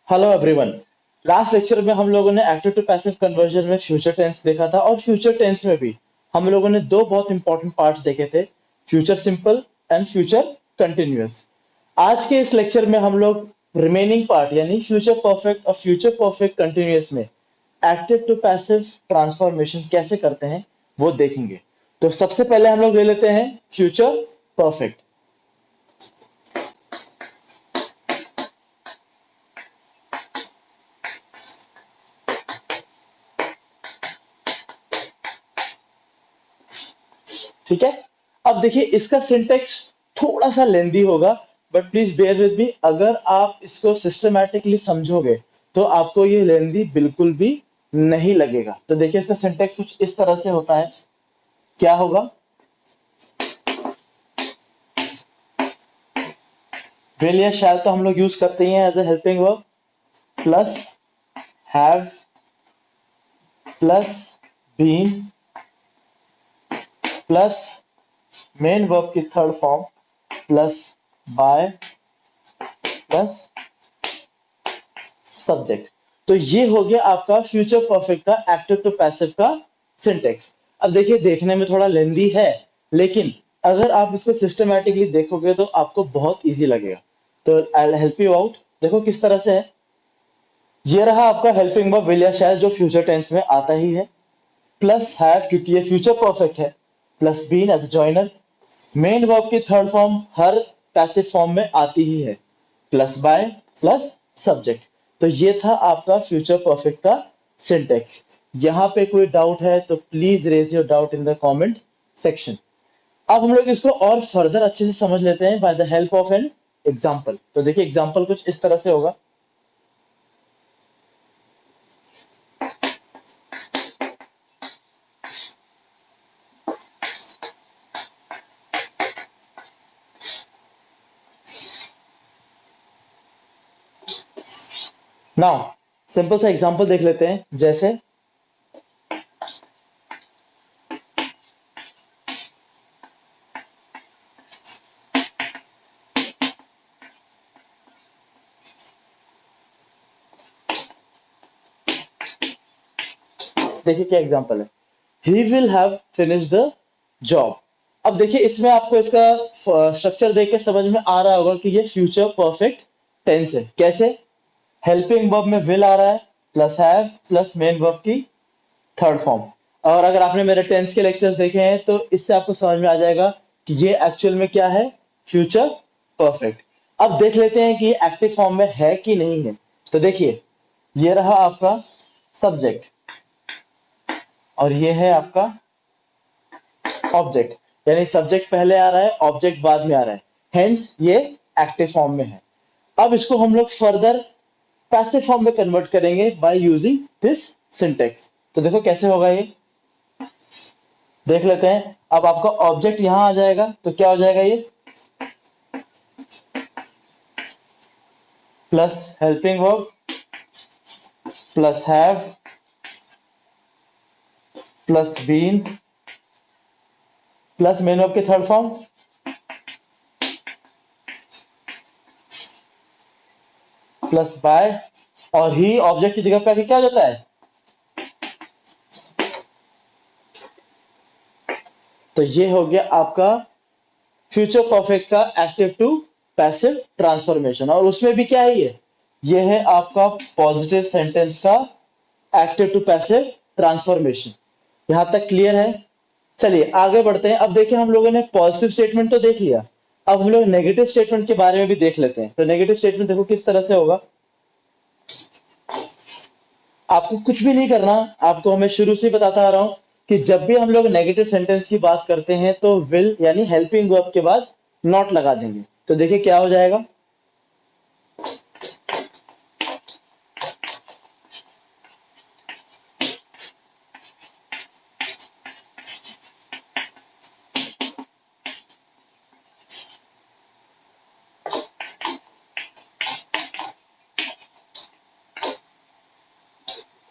Hello everyone. Last lecture में हम लोगों ने एक्टिव टू पैसिव कन्वर्जन में फ्यूचर टेंस देखा था और फ्यूचर टेंस में भी हम लोगों ने दो बहुत इंपॉर्टेंट पार्ट्स देखे थे, future simple and future continuous. आज के इस लेक्चर में हम लोग रिमेनिंग पार्ट यानी फ्यूचर परफेक्ट और फ्यूचर परफेक्ट कंटिन्यूअस में एक्टिव टू पैसिव ट्रांसफॉर्मेशन कैसे करते हैं वो देखेंगे। तो सबसे पहले हम लोग ले लेते हैं फ्यूचर परफेक्ट। ठीक है। अब देखिए इसका सिंटेक्स थोड़ा सा लेंदी होगा, but please bear with me. अगर आप इसको सिस्टमैटिकली समझोगे तो आपको ये लेंदी बिल्कुल भी नहीं लगेगा। तो देखिए इसका सिंटेक्स कुछ इस तरह से होता है। क्या होगा? विल या शैल तो हम लोग यूज करते ही हैं as a helping verb, plus have plus been plus main verb की third form plus by plus subject. तो ये हो गया आपका फ्यूचर परफेक्ट का एक्टिव टू पैसिव का सिंटेक्स। अब देखिए देखने में थोड़ा लेंदी है, लेकिन अगर आप इसको सिस्टमैटिकली देखोगे तो आपको बहुत इजी लगेगा। तो आई हेल्प यू आउट। देखो किस तरह से है। ये रहा आपका हेल्पिंग वर्ब विल या शैल जो फ्यूचर टेंस में आता ही है, प्लस हैव क्योंकि ये फ्यूचर परफेक्ट है, plus been as joiner. Main verb की थर्ड फॉर्म हर पैसिव फॉर्म में आती ही है, प्लस बाय प्लस सब्जेक्ट। तो ये था आपका फ्यूचर परफेक्ट का सिंटेक्स। यहां पे कोई डाउट है तो please raise your doubt in the comment section. अब हम लोग इसको और फर्दर अच्छे से समझ लेते हैं by the help of an example. तो देखिए एग्जाम्पल कुछ इस तरह से होगा। नाउ सिंपल सा एग्जाम्पल देख लेते हैं। जैसे देखिए क्या एग्जाम्पल है, he will have finish the job. अब देखिए इसमें आपको इसका स्ट्रक्चर देख के समझ में आ रहा होगा कि ये फ्यूचर परफेक्ट टेंस है। कैसे? हेल्पिंग वर्ब में विल आ रहा है, plus have plus main verb की थर्ड फॉर्म। और अगर आपने मेरे टेंस के लेक्चर्स देखे हैं तो इससे आपको समझ में आ जाएगा कि ये एक्चुअल में क्या है, फ्यूचर परफेक्ट। अब देख लेते हैं कि ये एक्टिव फॉर्म में है कि नहीं है। तो देखिए ये रहा आपका सब्जेक्ट और ये है आपका ऑब्जेक्ट, यानी सब्जेक्ट पहले आ रहा है, ऑब्जेक्ट बाद में आ रहा है, हेंस ये एक्टिव फॉर्म में है। अब इसको हम लोग फर्दर पैसिव फॉर्म में कन्वर्ट करेंगे बाय यूजिंग दिस सिंटेक्स। तो देखो कैसे होगा ये, देख लेते हैं। अब आपका ऑब्जेक्ट यहां आ जाएगा तो क्या हो जाएगा, ये plus helping verb plus have plus been plus main verb की थर्ड फॉर्म प्लस बाय, और ही ऑब्जेक्ट की जगह पे आके क्या हो जाता है, तो ये हो गया आपका फ्यूचर परफेक्ट का एक्टिव टू पैसिव ट्रांसफॉर्मेशन। और उसमें भी क्या है, ये है आपका पॉजिटिव सेंटेंस का एक्टिव टू पैसिव ट्रांसफॉर्मेशन। यहां तक क्लियर है? चलिए आगे बढ़ते हैं। अब देखिए हम लोगों ने पॉजिटिव स्टेटमेंट तो देख लिया, अब हम लोग नेगेटिव स्टेटमेंट के बारे में भी देख लेते हैं। तो नेगेटिव स्टेटमेंट देखो किस तरह से होगा। आपको कुछ भी नहीं करना, आपको मैं शुरू से ही बताता आ रहा हूं कि जब भी हम लोग नेगेटिव सेंटेंस की बात करते हैं तो विल यानी हेल्पिंग वर्ब के बाद नॉट लगा देंगे। तो देखिए क्या हो जाएगा,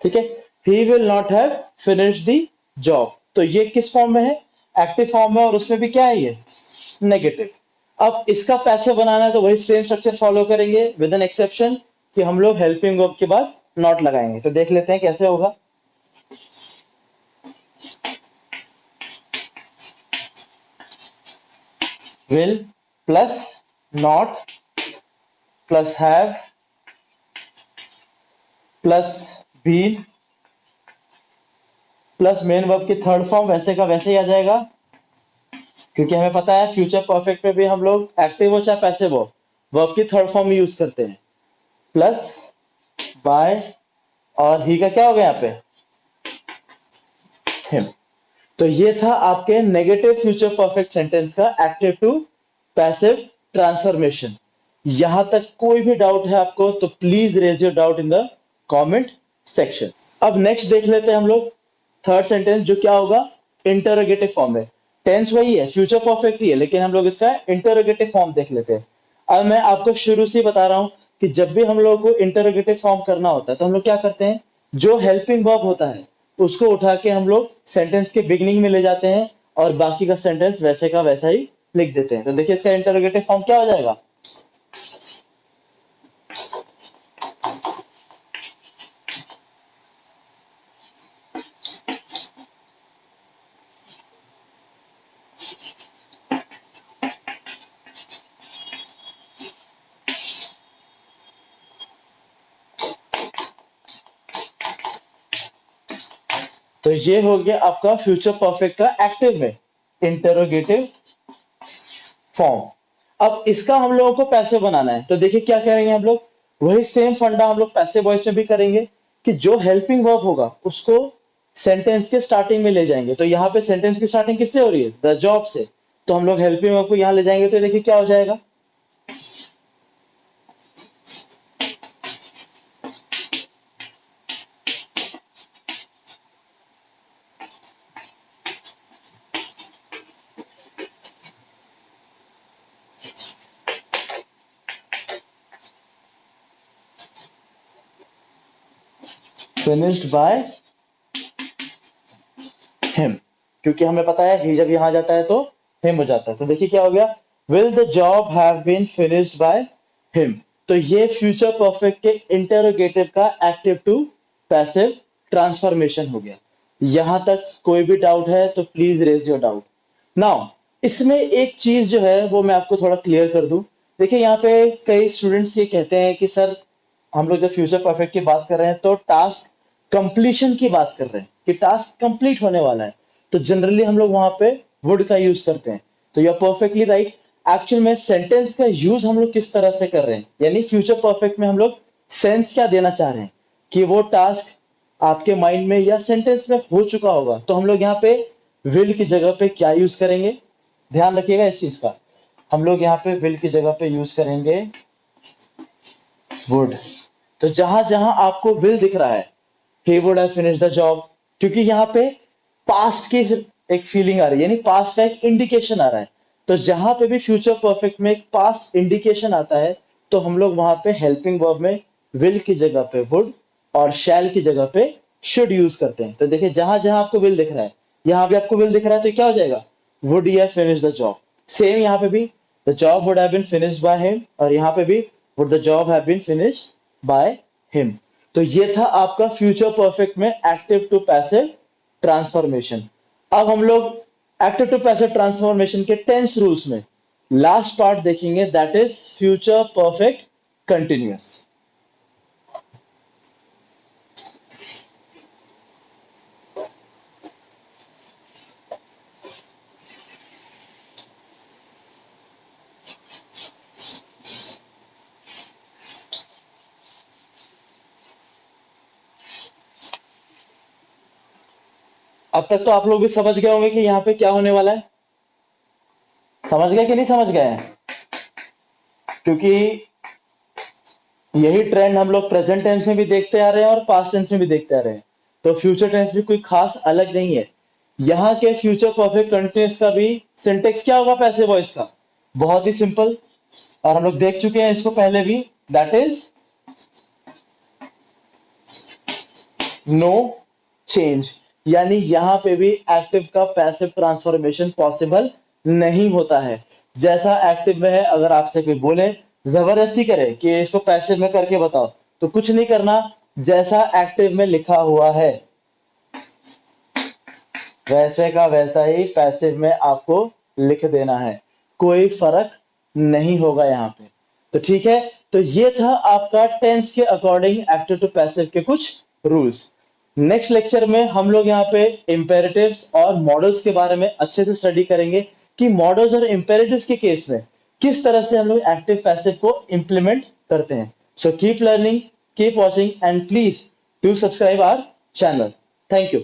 ठीक है। He will not have finish the job, तो ये किस फॉर्म में है, एक्टिव फॉर्म में, और उसमें भी क्या है, ये नेगेटिव। अब इसका पैसे बनाना है तो वही सेम स्ट्रक्चर फॉलो करेंगे विद एन एक्सेप्शन। कि हम लोग हेल्पिंग वर्ब के बाद नॉट लगाएंगे। तो देख लेते हैं कैसे होगा। Will plus not plus have plus been plus main verb की थर्ड फॉर्म वैसे का वैसे ही आ जाएगा, क्योंकि हमें पता है फ्यूचर परफेक्ट में भी हम लोग एक्टिव हो चाहे पैसिव हो वर्ब की थर्ड फॉर्म यूज करते हैं। प्लस बाय और ही का क्या हो गया यहाँ पे, हिम। तो ये था आपके नेगेटिव फ्यूचर परफेक्ट सेंटेंस का एक्टिव टू पैसिव ट्रांसफॉर्मेशन। यहां तक कोई भी डाउट है आपको तो please raise your doubt in the comment section. अब नेक्स्ट देख लेते हैं हम लोग थर्ड सेंटेंस, जो क्या होगा इंटरोगेटिव फॉर्म में। टेंस वही है, फ्यूचर परफेक्ट ही है, लेकिन हम लोग इसका इंटरोगेटिव फॉर्म देख लेते हैं। अब मैं आपको शुरू से बता रहा हूं कि जब भी हम लोग को इंटरोगेटिव फॉर्म करना होता है तो हम लोग क्या करते हैं, जो हेल्पिंग वर्ब होता है उसको उठा के हम लोग सेंटेंस के बिगिनिंग में ले जाते हैं और बाकी का सेंटेंस वैसे का वैसा ही लिख देते हैं। तो देखिए इसका इंटरोगेटिव फॉर्म क्या हो जाएगा। तो ये हो गया आपका फ्यूचर परफेक्ट का एक्टिव में इंटरोगेटिव फॉर्म। अब इसका हम लोगों को पैसे बनाना है, तो देखिए क्या करेंगे हम लोग, वही सेम फंडा हम लोग पैसिव वॉइस में भी करेंगे कि जो हेल्पिंग वर्ब होगा उसको सेंटेंस के स्टार्टिंग में ले जाएंगे। तो यहाँ पे सेंटेंस की स्टार्टिंग किससे हो रही है, द जॉब से, तो हम लोग हेल्पिंग वर्ब को यहाँ ले जाएंगे। तो देखिए क्या हो जाएगा, फिनिश्ड बाय हिम, क्योंकि हमें पता है ही जब यहां जाता है तो हिम हो जाता है। तो देखिए क्या हो गया, will the job have been finished by him. तो ये फ्यूचर परफेक्ट के इंटरोगेटिव का एक्टिव टू पैसिव ट्रांसफॉर्मेशन हो गया। यहां तक कोई भी डाउट है तो please raise your doubt. Now इसमें एक चीज जो है वो मैं आपको थोड़ा क्लियर कर दूं। देखिए यहाँ पे कई स्टूडेंट्स ये कहते हैं कि सर हम लोग जब फ्यूचर परफेक्ट की बात कर रहे हैं तो टास्क कंप्लीशन की बात कर रहे हैं कि टास्क कंप्लीट होने वाला है, तो जनरली हम लोग वहां पे वुड का यूज करते हैं। तो you are perfectly right. Actual में सेंटेंस का यूज हम लोग किस तरह से कर रहे हैं, यानी फ्यूचर परफेक्ट में हम लोग सेंस क्या देना चाह रहे हैं कि वो टास्क आपके माइंड में या सेंटेंस में हो चुका होगा, तो हम लोग यहाँ पे विल की जगह पे क्या यूज करेंगे, ध्यान रखिएगा इस चीज का। हम लोग यहाँ पे विल की जगह पे यूज करेंगे वुड। तो जहां जहां आपको विल दिख रहा है, he would have finished the job, क्योंकि यहाँ पे पास्ट की एक फीलिंग आ रही है, यानी पास्ट का एक इंडिकेशन आ रहा है। तो जहां पे भी फ्यूचर परफेक्ट में एक पास्ट इंडिकेशन आता है तो हम लोग वहां पे हेल्पिंग वर्ब में विल की जगह पे वुड और शैल की जगह पे शुड यूज करते हैं। तो देखिए जहां जहां आपको विल दिख रहा है, यहां भी आपको विल दिख रहा है तो क्या हो जाएगा, would he have finished the job. Same यहाँ पे भी the job would have been finished by him, और यहाँ पे भी would the job have been finished by him. तो ये था आपका फ्यूचर परफेक्ट में एक्टिव टू पैसिव ट्रांसफॉर्मेशन। अब हम लोग एक्टिव टू पैसिव ट्रांसफॉर्मेशन के टेंस रूल्स में लास्ट पार्ट देखेंगे, that is future perfect continuous. अब तक तो आप लोग भी समझ गए होंगे कि यहाँ पे क्या होने वाला है, समझ गए कि नहीं समझ गए हैं, क्योंकि यही ट्रेंड हम लोग प्रेजेंट टेंस में भी देखते आ रहे हैं और पास्ट टेंस में भी देखते आ रहे हैं। तो फ्यूचर टेंस भी कोई खास अलग नहीं है। यहाँ के फ्यूचर परफेक्ट कंटिन्यूअस का भी सिंटेक्स क्या होगा पैसिव वॉइस का, बहुत ही सिंपल, और हम लोग देख चुके हैं इसको पहले भी, दैट इज नो चेंज। यानी यहां पे भी एक्टिव का पैसिव ट्रांसफॉर्मेशन पॉसिबल नहीं होता है। जैसा एक्टिव में है, अगर आपसे कोई बोले जबरदस्ती करे कि इसको पैसिव में करके बताओ, तो कुछ नहीं करना, जैसा एक्टिव में लिखा हुआ है वैसे का वैसा ही पैसिव में आपको लिख देना है, कोई फर्क नहीं होगा यहाँ पे। तो ठीक है, तो ये था आपका टेंस के अकॉर्डिंग एक्टिव टू पैसिव के कुछ रूल्स। नेक्स्ट लेक्चर में हम लोग यहाँ पे इंपेरेटिव्स और मॉडल्स के बारे में अच्छे से स्टडी करेंगे कि मॉडल्स और इंपेरेटिव्स के केस में किस तरह से हम लोग एक्टिव पैसिव को इंप्लीमेंट करते हैं। So keep learning, keep watching and please do subscribe our channel. Thank you.